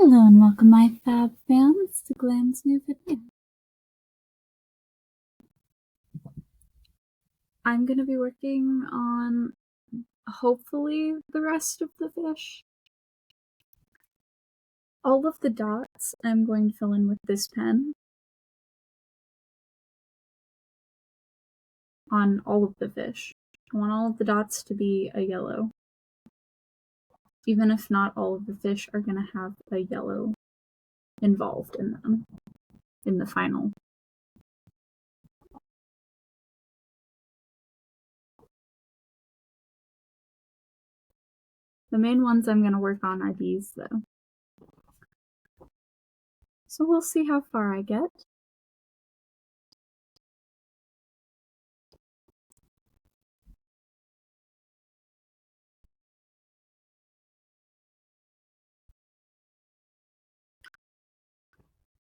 Hello and welcome, my fab fans, to Glam's new video. I'm going to be working on, hopefully, the rest of the fish. All of the dots I'm going to fill in with this pen on all of the fish. I want all of the dots to be a yellow, even if not all of the fish are going to have a yellow involved in them in the final. The main ones I'm going to work on are these, though. So we'll see how far I get.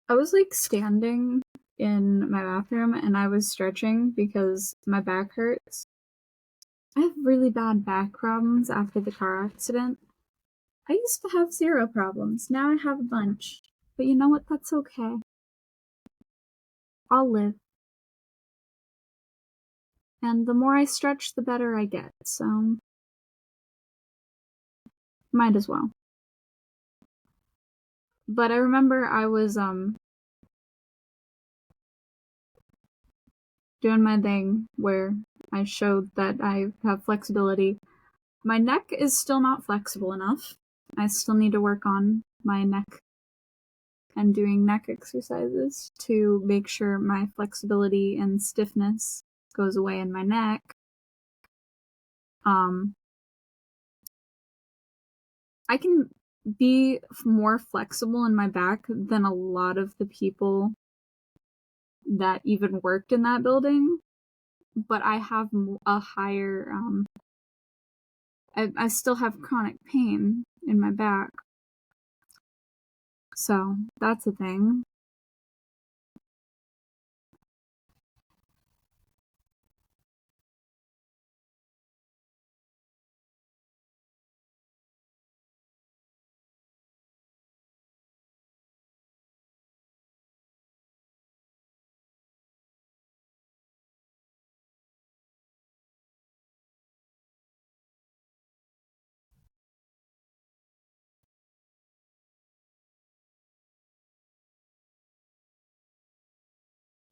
I was like standing in my bathroom and I was stretching because my back hurts. I have really bad back problems after the car accident. I used to have zero problems. Now I have a bunch. But you know what? That's okay. I'll live. And the more I stretch, the better I get. So, might as well. But I remember I was doing my thing where I showed that I have flexibility. My neck is still not flexible enough. I still need to work on my neck and doing neck exercises to make sure my flexibility and stiffness goes away in my neck. I can be more flexible in my back than a lot of the people that even worked in that building, but I have a higher, I still have chronic pain in my back. So that's a thing.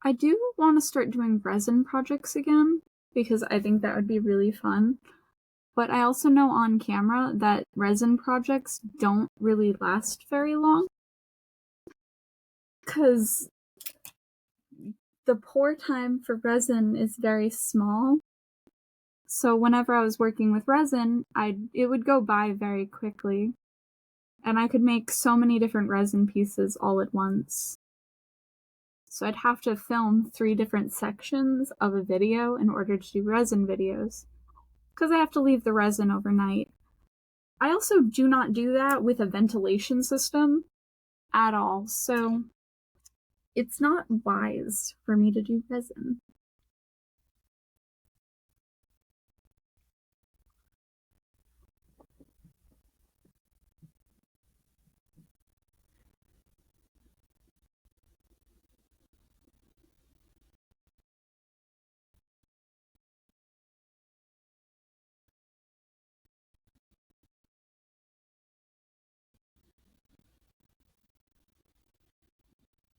I do want to start doing resin projects again because I think that would be really fun. But I also know on camera that resin projects don't really last very long because the pour time for resin is very small. So whenever I was working with resin, it would go by very quickly. And I could make so many different resin pieces all at once. So I'd have to film 3 different sections of a video in order to do resin videos, because I have to leave the resin overnight. I also do not do that with a ventilation system at all, so it's not wise for me to do resin.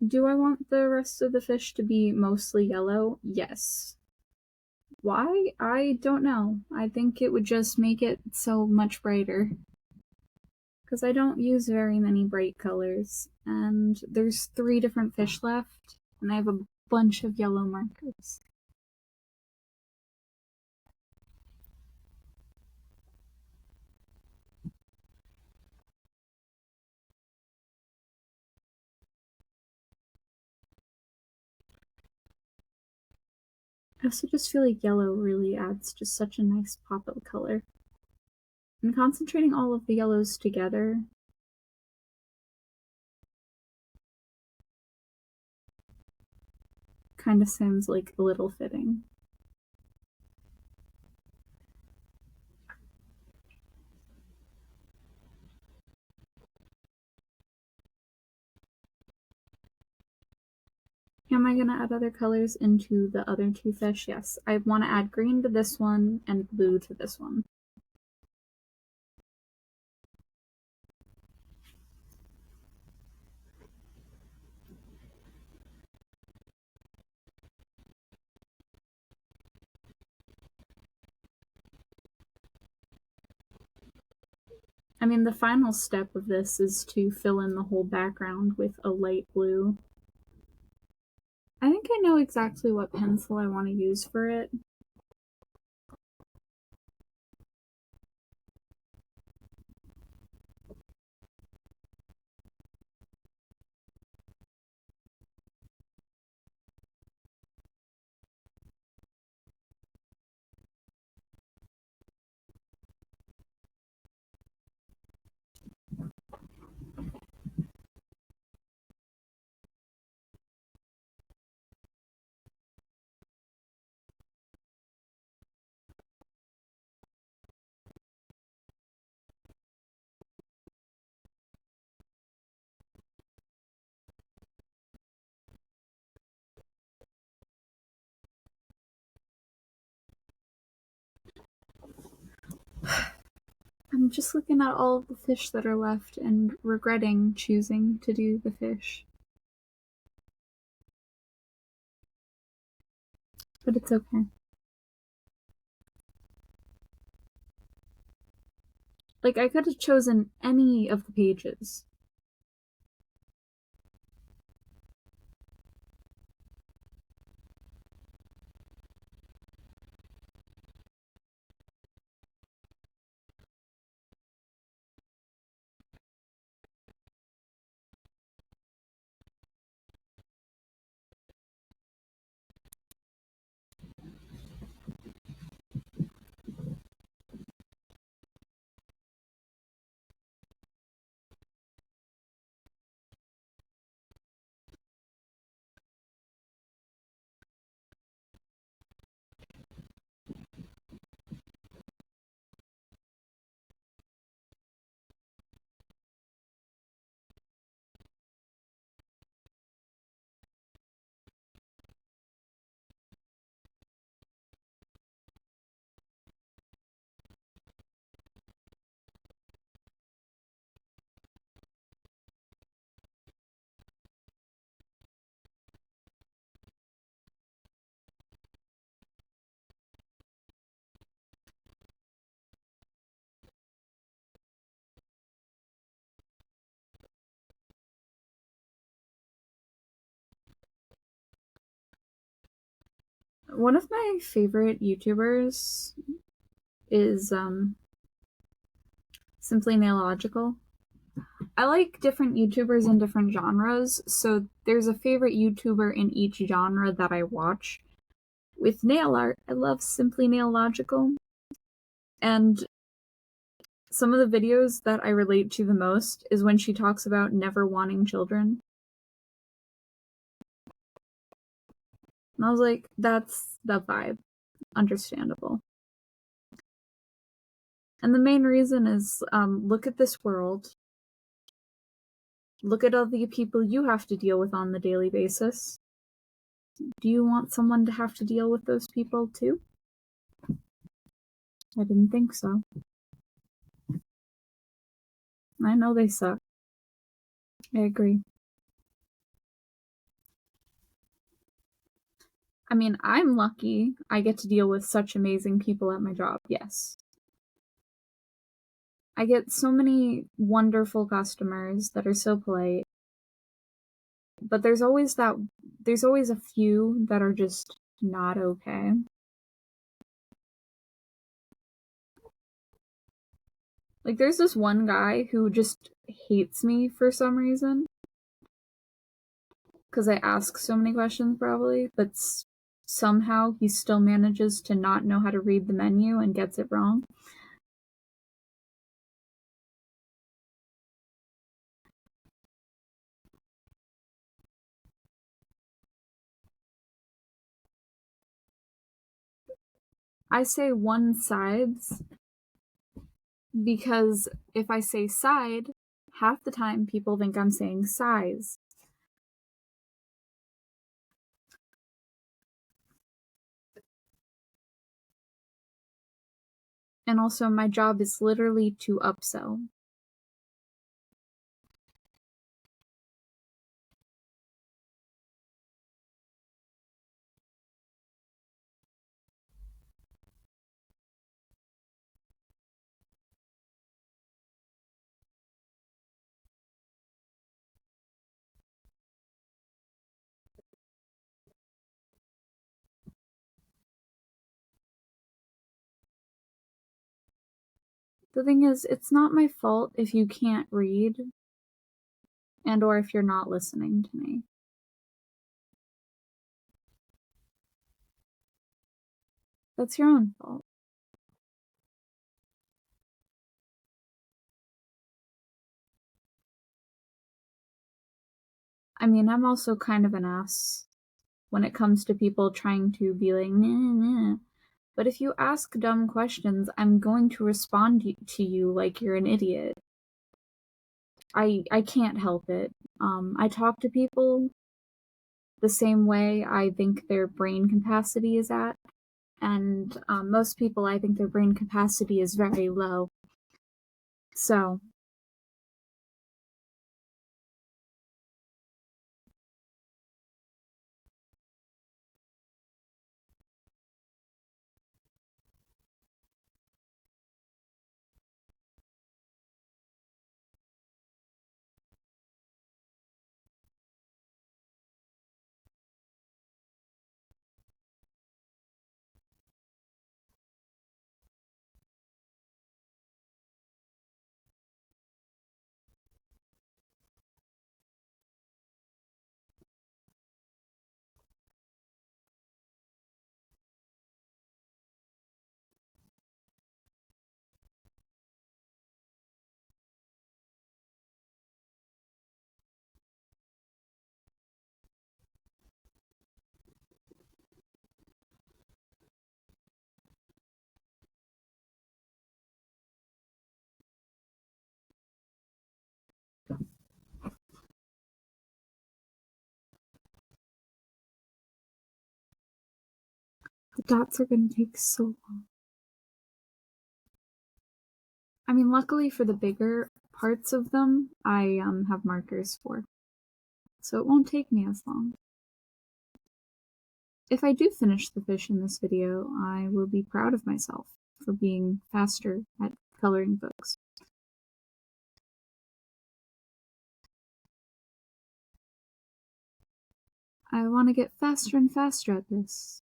Do I want the rest of the fish to be mostly yellow? Yes. Why? I don't know. I think it would just make it so much brighter. Because I don't use very many bright colors, and there's 3 different fish left, and I have a bunch of yellow markers. I also just feel like yellow really adds just such a nice pop of color. And concentrating all of the yellows together kind of sounds like a little fitting. Am I going to add other colors into the other two fish? Yes. I want to add green to this one and blue to this one. I mean, the final step of this is to fill in the whole background with a light blue. I think I know exactly what pencil I want to use for it. I'm just looking at all of the fish that are left and regretting choosing to do the fish. But it's okay. Like, I could have chosen any of the pages. One of my favorite YouTubers is Simply Nailogical. I like different YouTubers in different genres, so there's a favorite YouTuber in each genre that I watch. With nail art, I love Simply Nailogical, and some of the videos that I relate to the most is when she talks about never wanting children. And I was like, that's the vibe. Understandable. And the main reason is look at this world. Look at all the people you have to deal with on the daily basis. Do you want someone to have to deal with those people too? I didn't think so. I know they suck. I agree. I mean, I'm lucky I get to deal with such amazing people at my job, yes. I get so many wonderful customers that are so polite. But there's always a few that are just not okay. Like, there's this one guy who just hates me for some reason. Because I ask so many questions, probably, but somehow he still manages to not know how to read the menu and gets it wrong. I say one sides because if I say side, half the time people think I'm saying size. And also my job is literally to upsell. The thing is, it's not my fault if you can't read and or if you're not listening to me. That's your own fault. I mean, I'm also kind of an ass when it comes to people trying to be like, nah, nah. But if you ask dumb questions, I'm going to respond to you like you're an idiot. I can't help it. I talk to people the same way I think their brain capacity is at. And most people, I think their brain capacity is very low. So, the dots are going to take so long. I mean, luckily for the bigger parts of them, I have markers for. So it won't take me as long. If I do finish the fish in this video, I will be proud of myself for being faster at coloring books. I want to get faster and faster at this.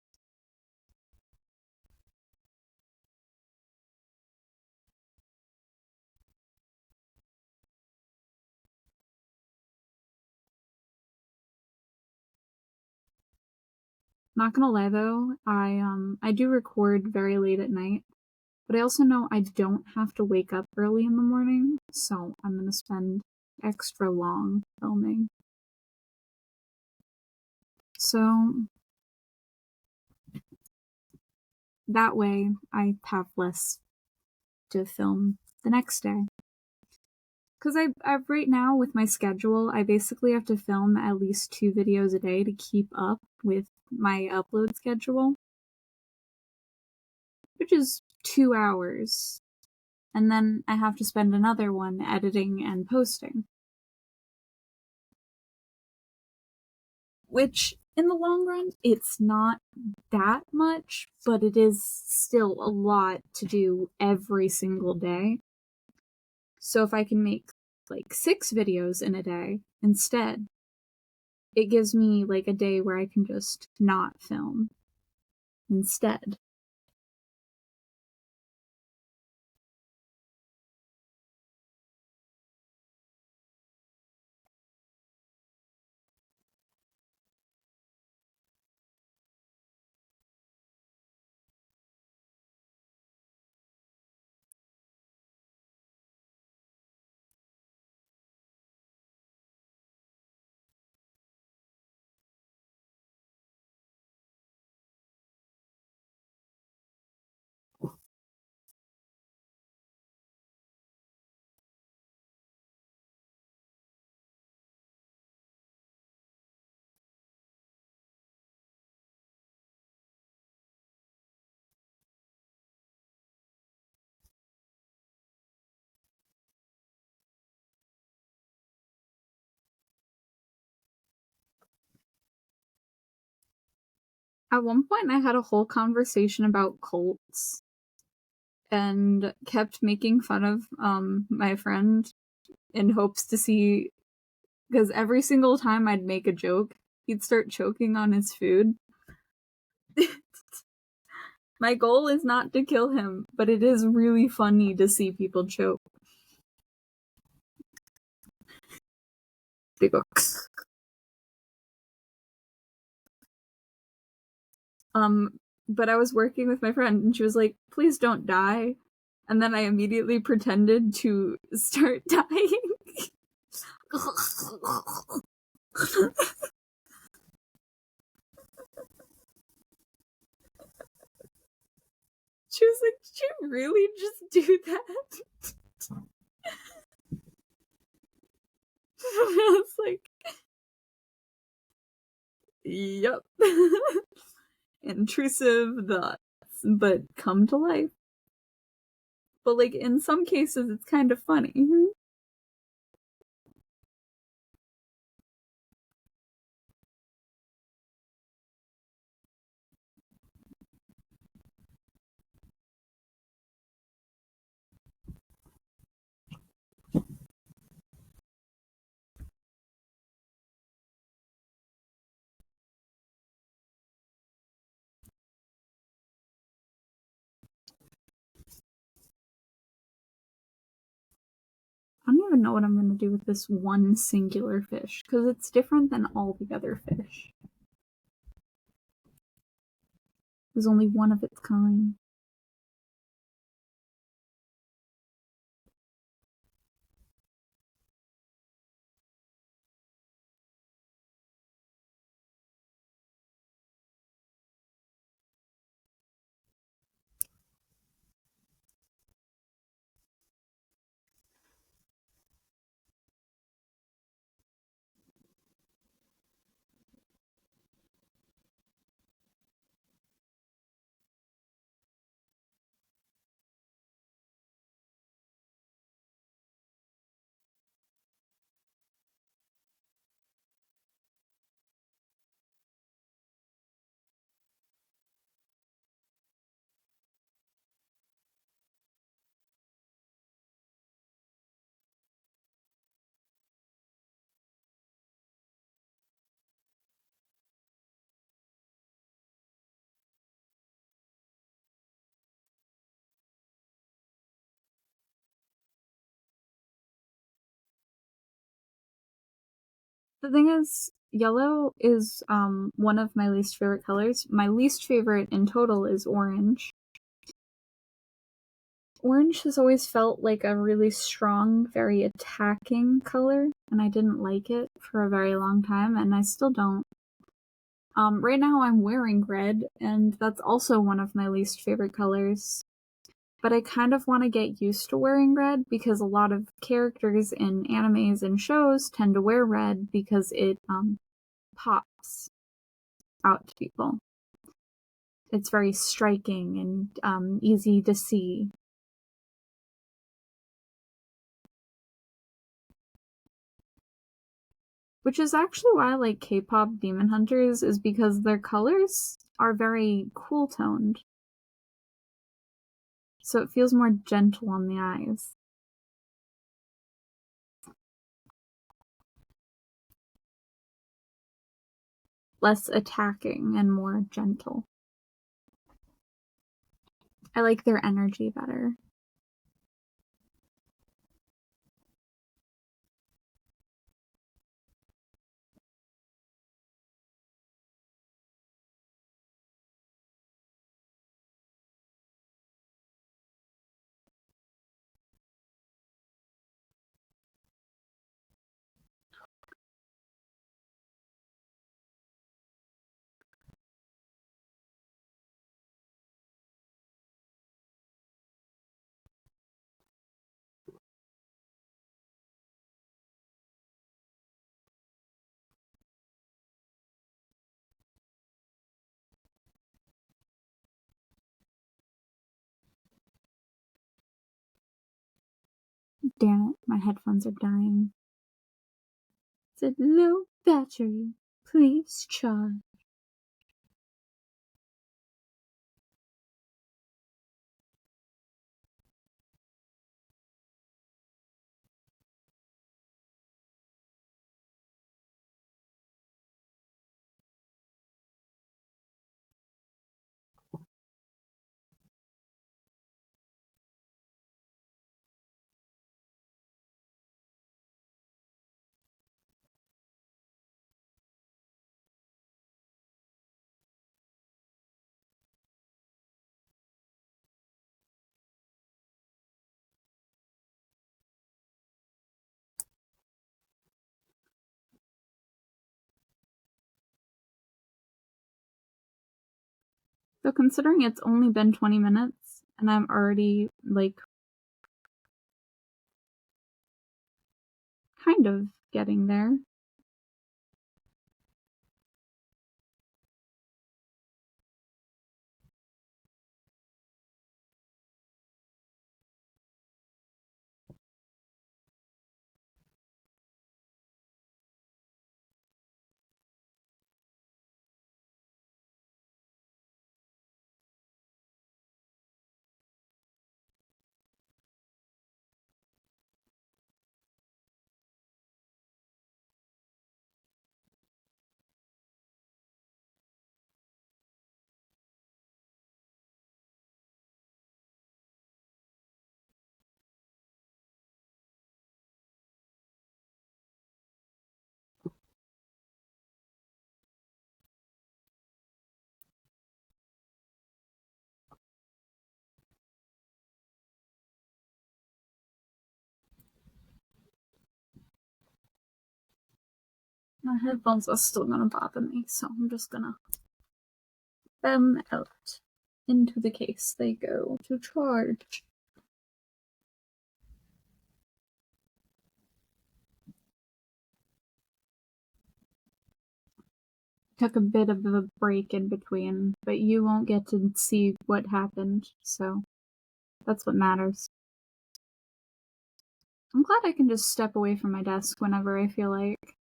Not gonna lie though, I do record very late at night, but I also know I don't have to wake up early in the morning, so I'm gonna spend extra long filming. So that way I have less to film the next day. Because I right now with my schedule, I basically have to film at least 2 videos a day to keep up with my upload schedule, which is 2 hours. And then I have to spend another one editing and posting. Which, in the long run, it's not that much, but it is still a lot to do every single day. So if I can make like 6 videos in a day instead, it gives me like a day where I can just not film instead. At one point, I had a whole conversation about cults and kept making fun of my friend in hopes to see, because every single time I'd make a joke, he'd start choking on his food. My goal is not to kill him, but it is really funny to see people choke. They go. But I was working with my friend and she was like, please don't die. And then I immediately pretended to start dying. She was like, did you really just do that? I was like, yep. Intrusive thoughts, but come to life. But like in some cases it's kind of funny. I don't even know what I'm gonna do with this one singular fish, because it's different than all the other fish. There's only one of its kind. The thing is, yellow is one of my least favorite colors. My least favorite in total is orange. Orange has always felt like a really strong, very attacking color, and I didn't like it for a very long time, and I still don't. Right now I'm wearing red, and that's also one of my least favorite colors. But I kind of want to get used to wearing red because a lot of characters in animes and shows tend to wear red because it pops out to people. It's very striking and easy to see. Which is actually why I like K-pop Demon Hunters, is because their colors are very cool toned. So it feels more gentle on the eyes. Less attacking and more gentle. I like their energy better. Damn it, my headphones are dying. Said low battery, please charge. So considering it's only been 20 minutes and I'm already, like, kind of getting there. My headphones are still gonna bother me, so I'm just gonna them out. Into the case they go to charge. Took a bit of a break in between, but you won't get to see what happened, so that's what matters. I'm glad I can just step away from my desk whenever I feel like.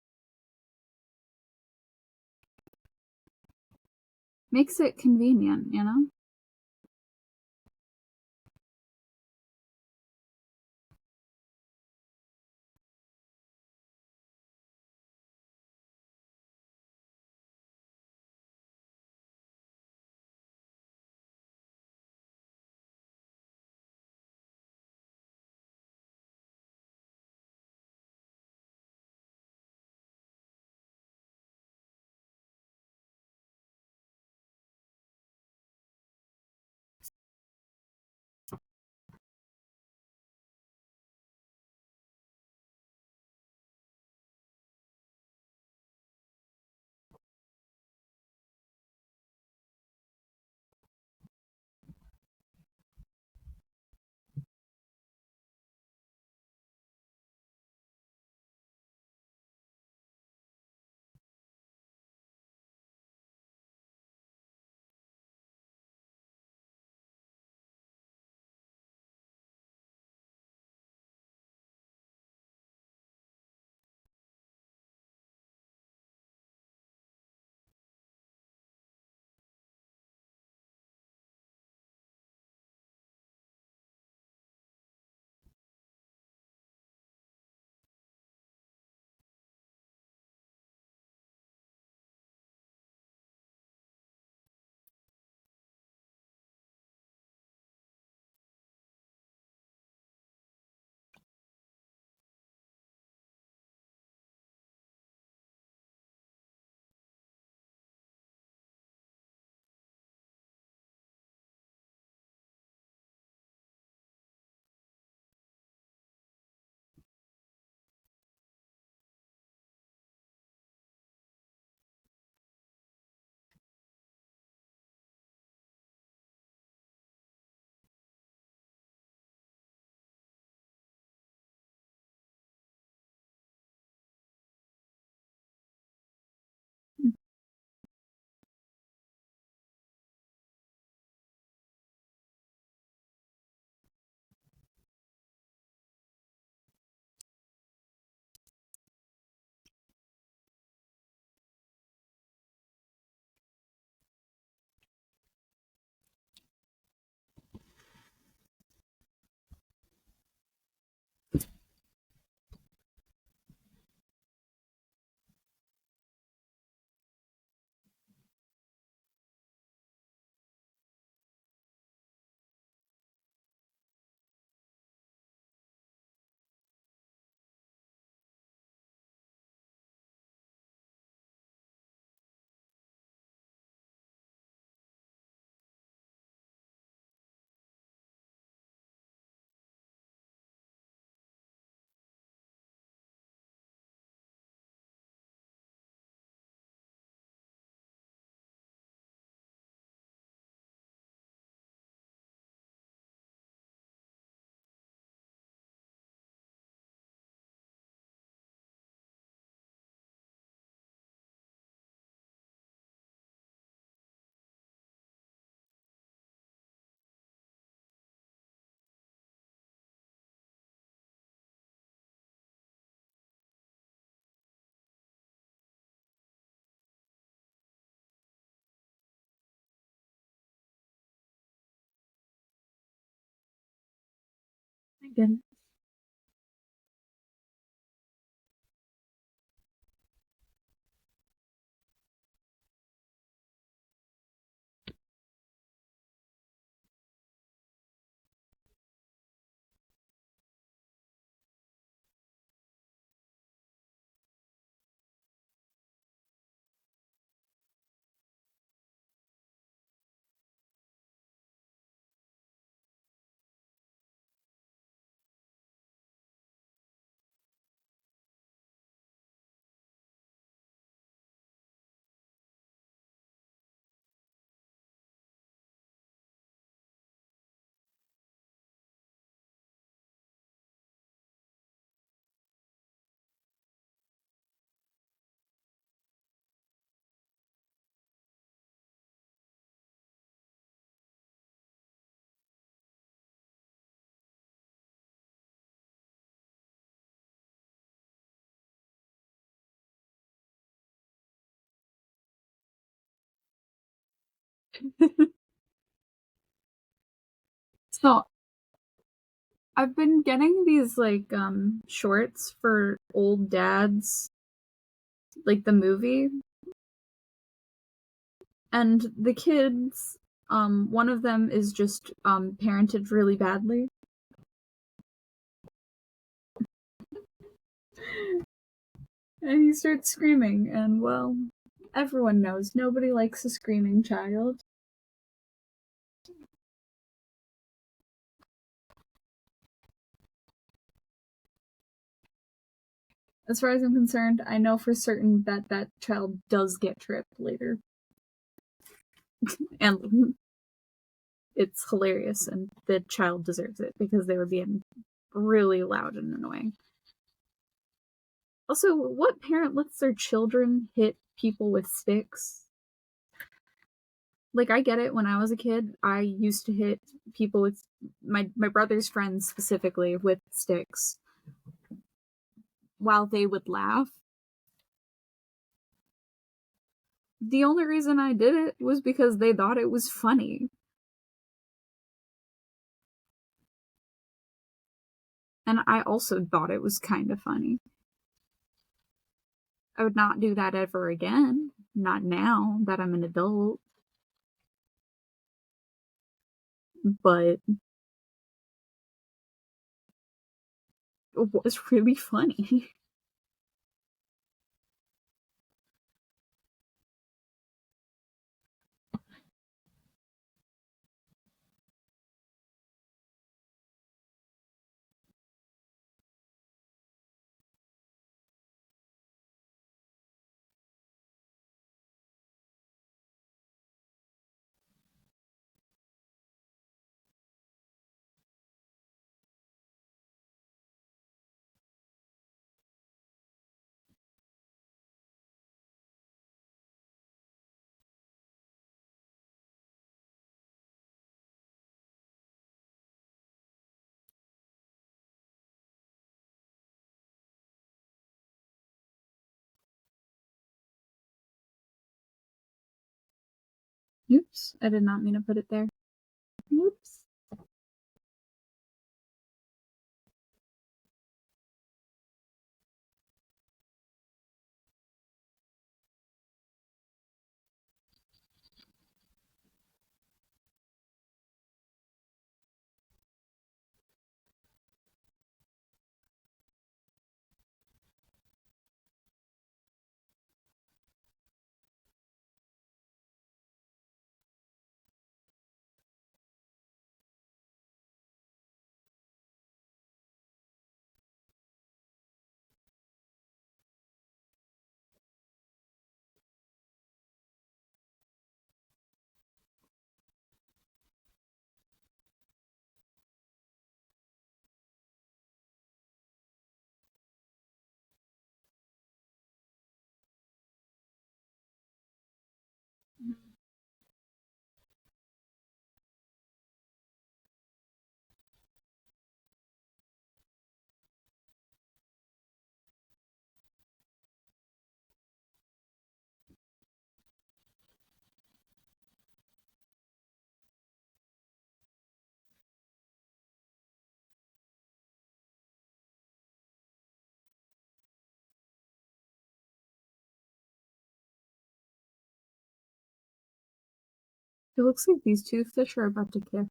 Makes it convenient, you know? I get it. So I've been getting these like shorts for old dads, like the movie, and the kids, one of them is just parented really badly. And he starts screaming, and well, everyone knows nobody likes a screaming child. As far as I'm concerned, I know for certain that that child does get tripped later. And it's hilarious, and the child deserves it because they were being really loud and annoying. Also, what parent lets their children hit people with sticks? Like, I get it. When I was a kid, I used to hit people with my brother's friends specifically with sticks while they would laugh. The only reason I did it was because they thought it was funny. And I also thought it was kind of funny. I would not do that ever again. Not now that I'm an adult. But it was really funny. Oops, I did not mean to put it there. Whoops. It looks like these two fish are about to kiss.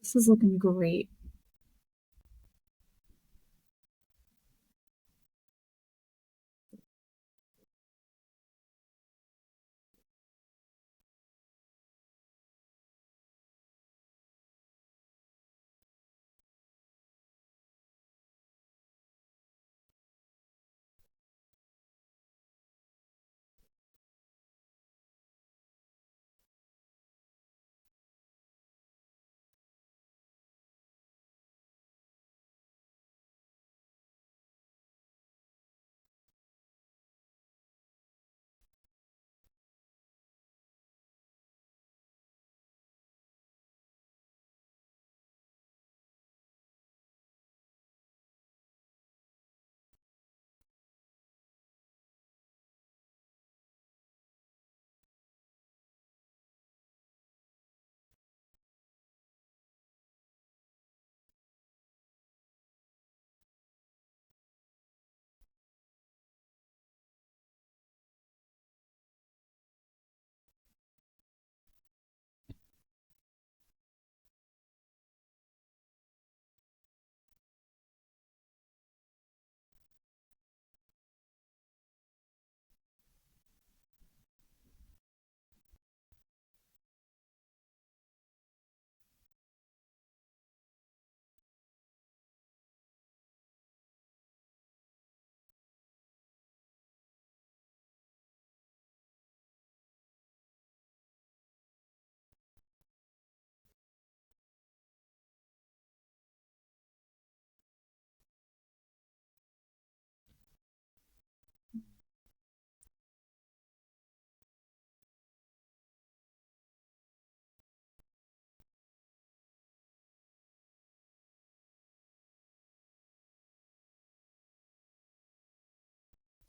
This is looking great.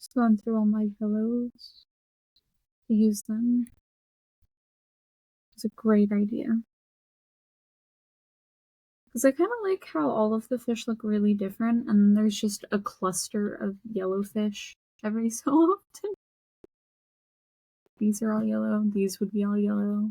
Just going through all my pillows to use them. It's a great idea. Because I kind of like how all of the fish look really different, and there's just a cluster of yellow fish every so often. These are all yellow, these would be all yellow.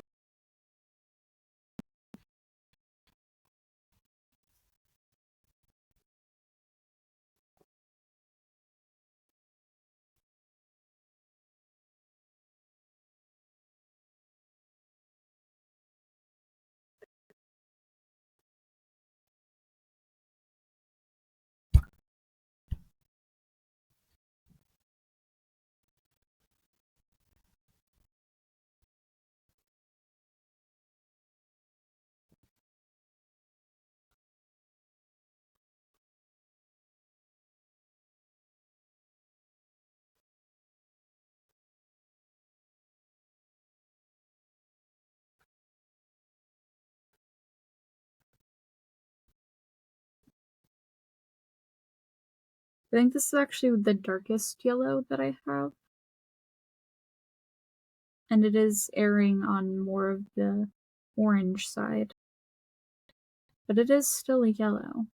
I think this is actually the darkest yellow that I have, and it is erring on more of the orange side, but it is still a yellow.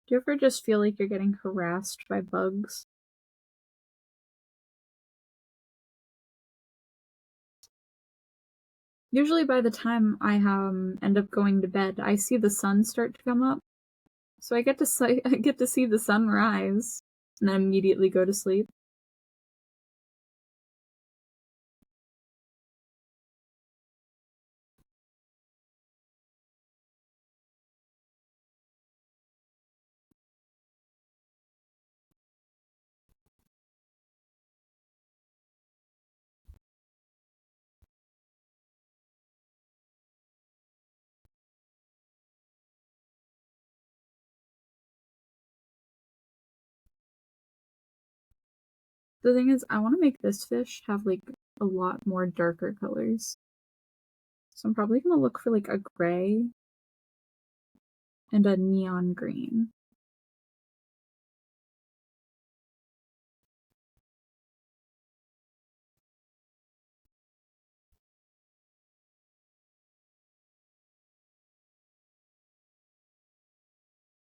Do you ever just feel like you're getting harassed by bugs? Usually by the time I, end up going to bed, I see the sun start to come up, so I get to I get to see the sun rise, and then immediately go to sleep. The thing is, I wanna make this fish have, like, a lot more darker colors. So I'm probably gonna look for, like, a gray and a neon green.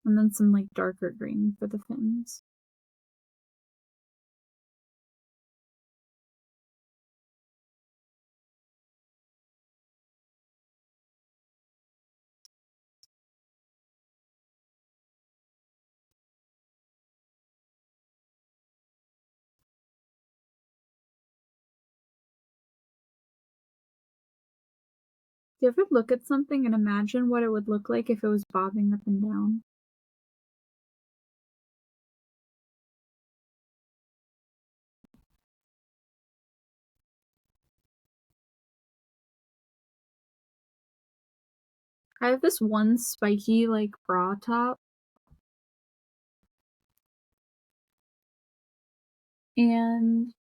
And then some, like, darker green for the fins. Do you ever look at something and imagine what it would look like if it was bobbing up and down? I have this one spiky, like, bra top, and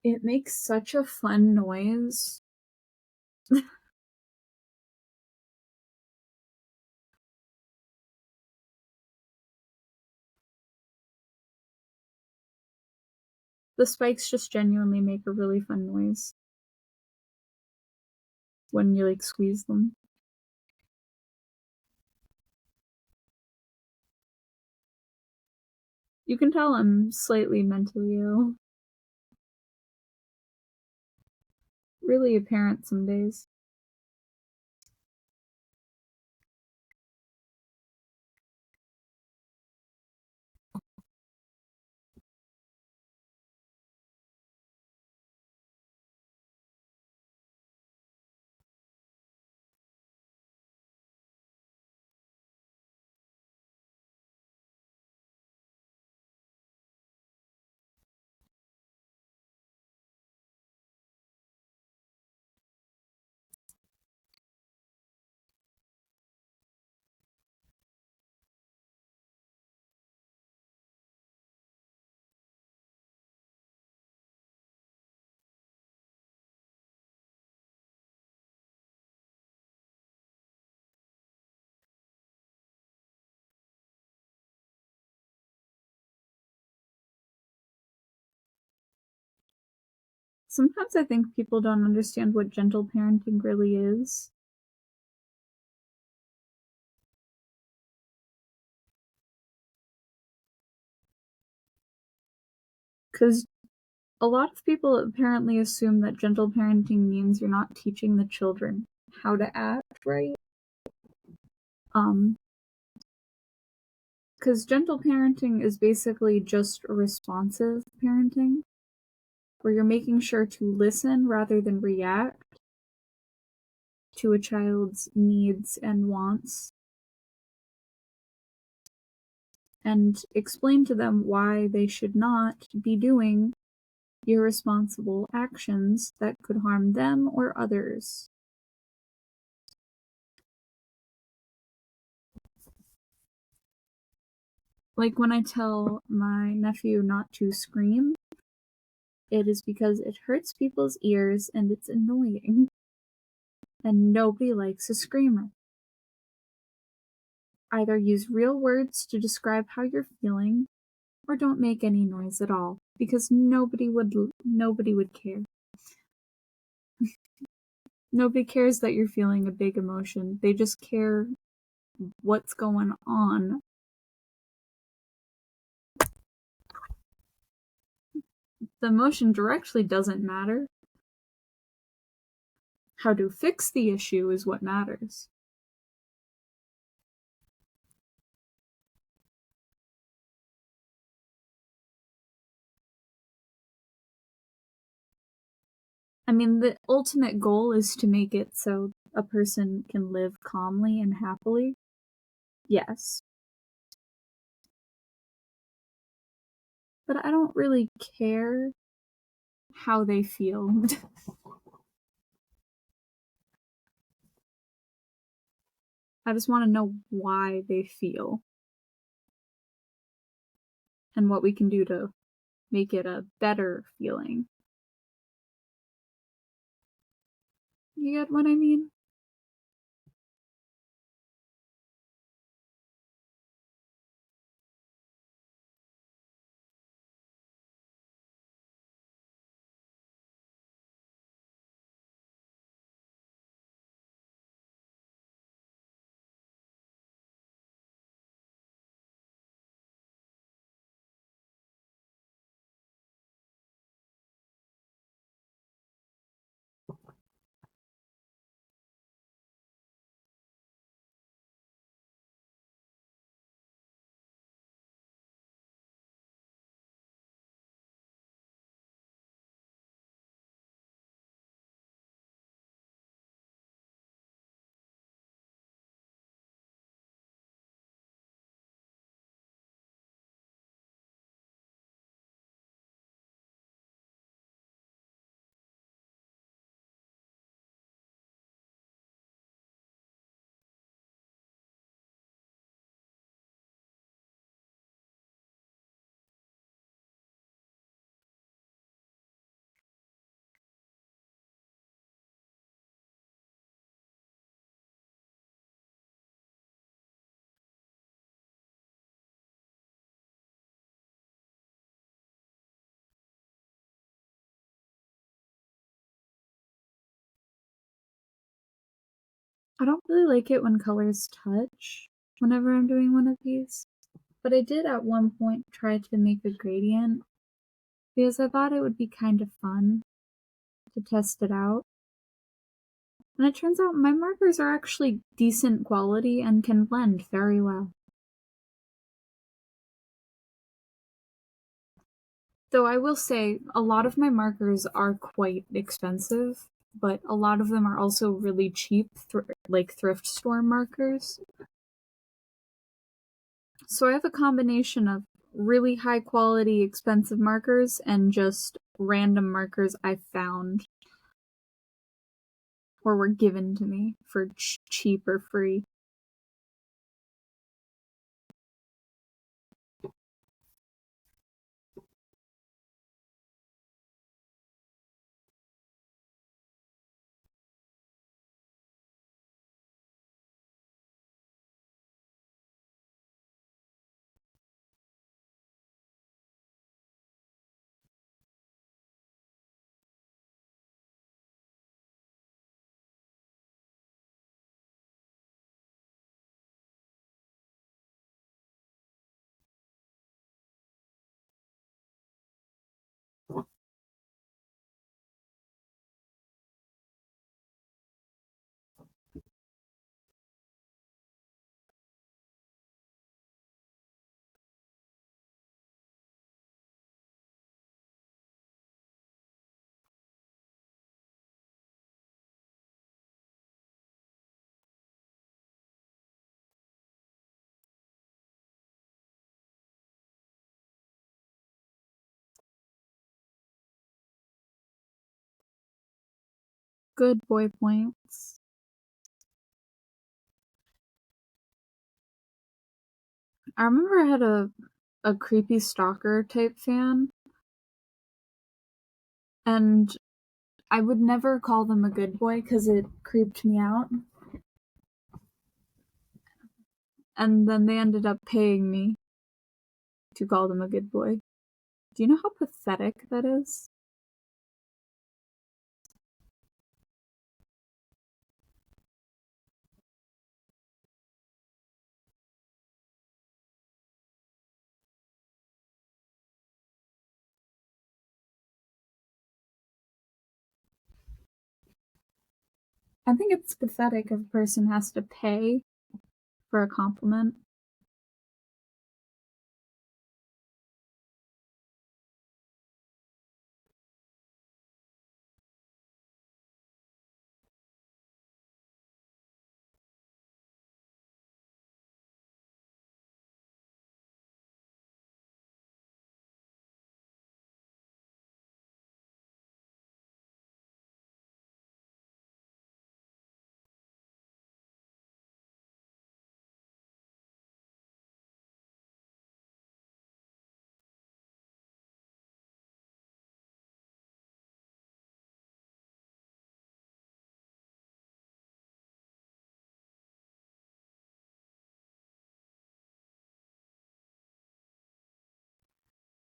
it makes such a fun noise. The spikes just genuinely make a really fun noise when you, like, squeeze them. You can tell I'm slightly mentally ill. Really apparent some days. Sometimes I think people don't understand what gentle parenting really is. Because a lot of people apparently assume that gentle parenting means you're not teaching the children how to act right. Um, because gentle parenting is basically just responsive parenting, where you're making sure to listen rather than react to a child's needs and wants, and explain to them why they should not be doing irresponsible actions that could harm them or others. Like when I tell my nephew not to scream, it is because it hurts people's ears and it's annoying. And nobody likes a screamer. Either use real words to describe how you're feeling, or don't make any noise at all, because nobody would care. Nobody cares that you're feeling a big emotion. They just care what's going on. The emotion directly doesn't matter. How to fix the issue is what matters. I mean, the ultimate goal is to make it so a person can live calmly and happily. Yes. But I don't really care how they feel. I just want to know why they feel and what we can do to make it a better feeling. You get what I mean? I don't really like it when colors touch whenever I'm doing one of these. But I did at one point try to make a gradient because I thought it would be kind of fun to test it out. And it turns out my markers are actually decent quality and can blend very well. Though I will say, a lot of my markers are quite expensive, but a lot of them are also really cheap, like thrift store markers. So I have a combination of really high quality, expensive markers and just random markers I found or were given to me for cheap or free. Good boy points. I remember I had a creepy stalker type fan, and I would never call them a good boy because it creeped me out. And then they ended up paying me to call them a good boy. Do you know how pathetic that is? I think it's pathetic if a person has to pay for a compliment.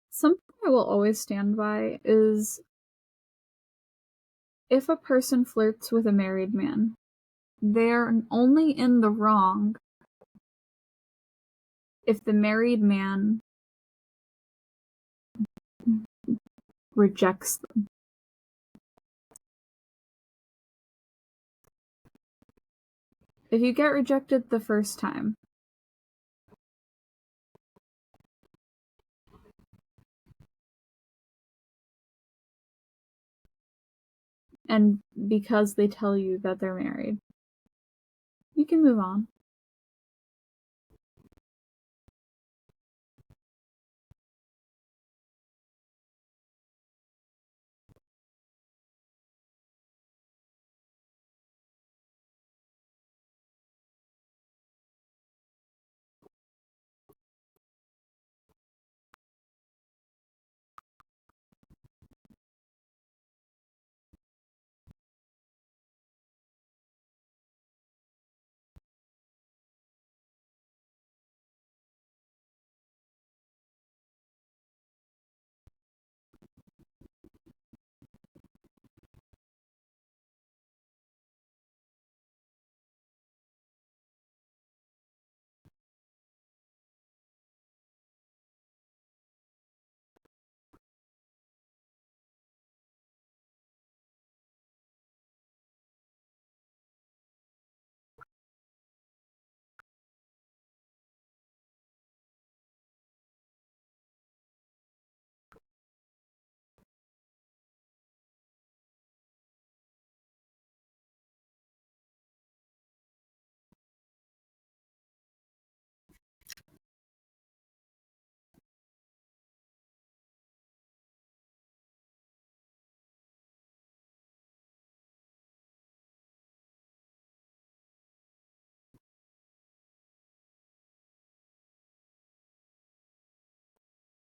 Something I will always stand by is if a person flirts with a married man, they're only in the wrong if the married man rejects them. If you get rejected the first time, and because they tell you that they're married, you can move on.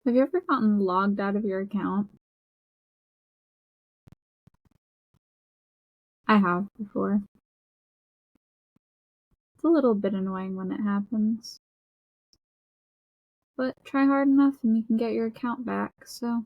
Have you ever gotten logged out of your account? I have before. It's a little bit annoying when it happens. But try hard enough and you can get your account back, so.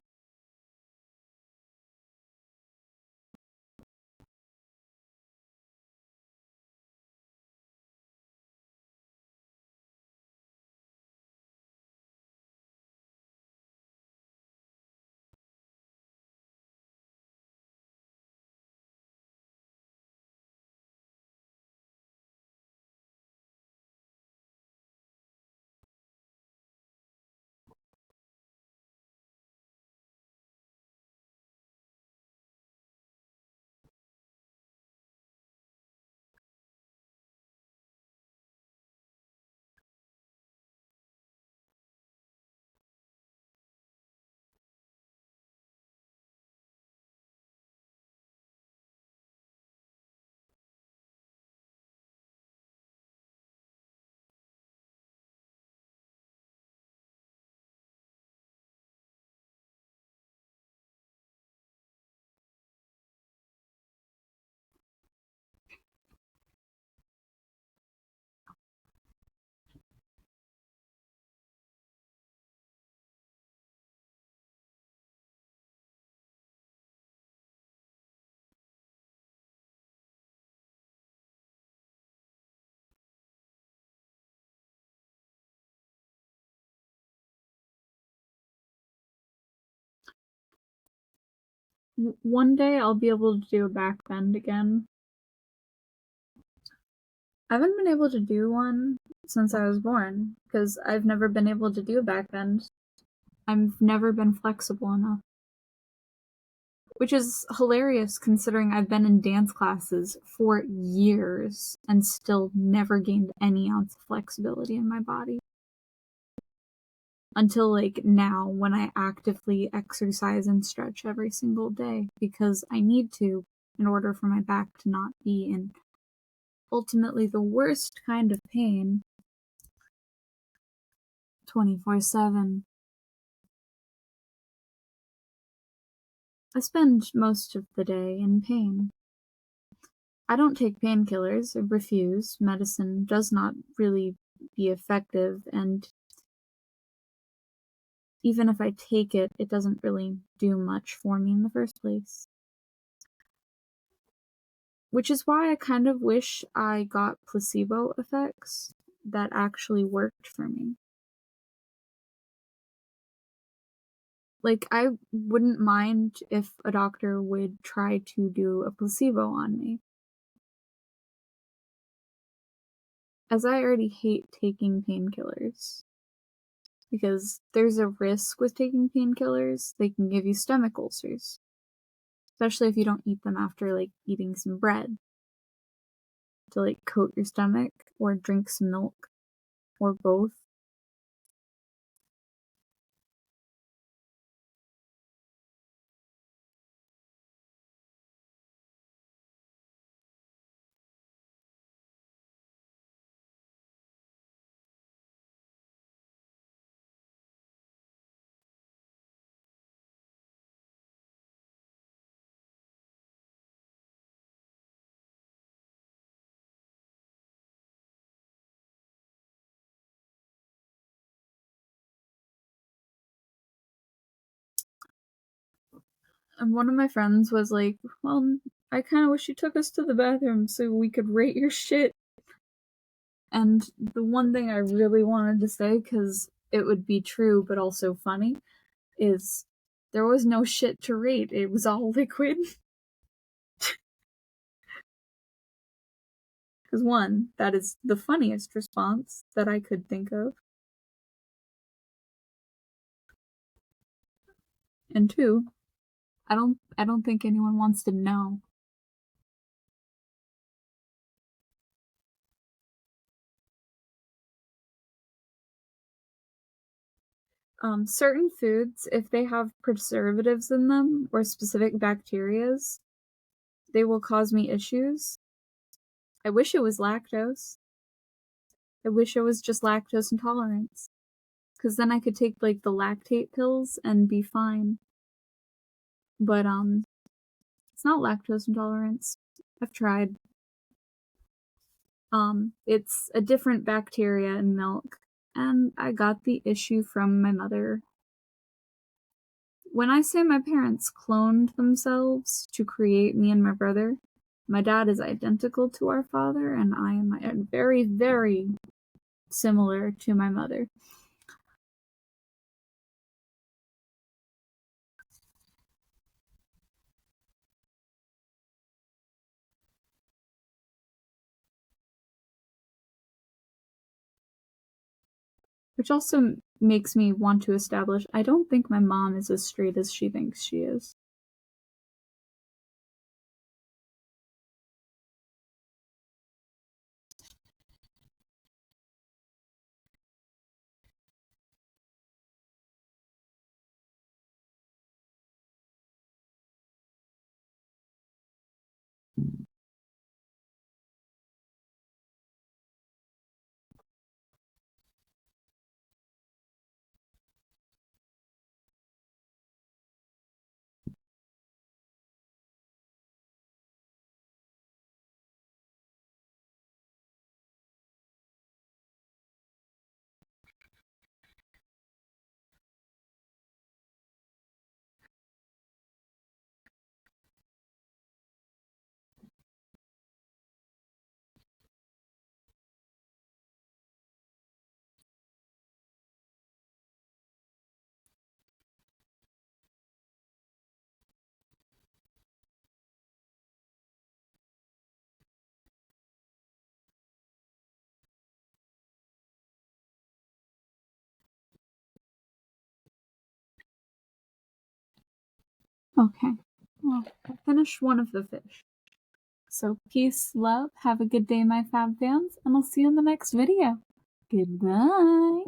One day I'll be able to do a back bend again. I haven't been able to do one since I was born, because I've never been able to do a back bend. I've never been flexible enough. Which is hilarious considering I've been in dance classes for years and still never gained any ounce of flexibility in my body. Until like now, when I actively exercise and stretch every single day because I need to in order for my back to not be in ultimately the worst kind of pain 24/7. I spend most of the day in pain. I don't take painkillers, I refuse. Medicine does not really be effective, and even if I take it, it doesn't really do much for me in the first place. Which is why I kind of wish I got placebo effects that actually worked for me. Like, I wouldn't mind if a doctor would try to do a placebo on me. As I already hate taking painkillers. Because there's a risk with taking painkillers. They can give you stomach ulcers. Especially if you don't eat them after, like, eating some bread. To, like, coat your stomach, or drink some milk, or both. And one of my friends was like, well, I kind of wish you took us to the bathroom so we could rate your shit. And the one thing I really wanted to say, because it would be true but also funny, is there was no shit to rate. It was all liquid. Because one, that is the funniest response that I could think of. And two, I don't think anyone wants to know. Certain foods, if they have preservatives in them or specific bacterias, they will cause me issues. I wish it was lactose. I wish it was just lactose intolerance. Because then I could take, like, the lactate pills and be fine. But, it's not lactose intolerance. I've tried. It's a different bacteria in milk, and I got the issue from my mother. When I say my parents cloned themselves to create me and my brother, my dad is identical to our father, and I am very, very similar to my mother. Which also makes me want to establish I don't think my mom is as straight as she thinks she is. Okay. Well, I finished one of the fish. So peace, love, have a good day, my fab fans, and I'll see you in the next video. Goodbye.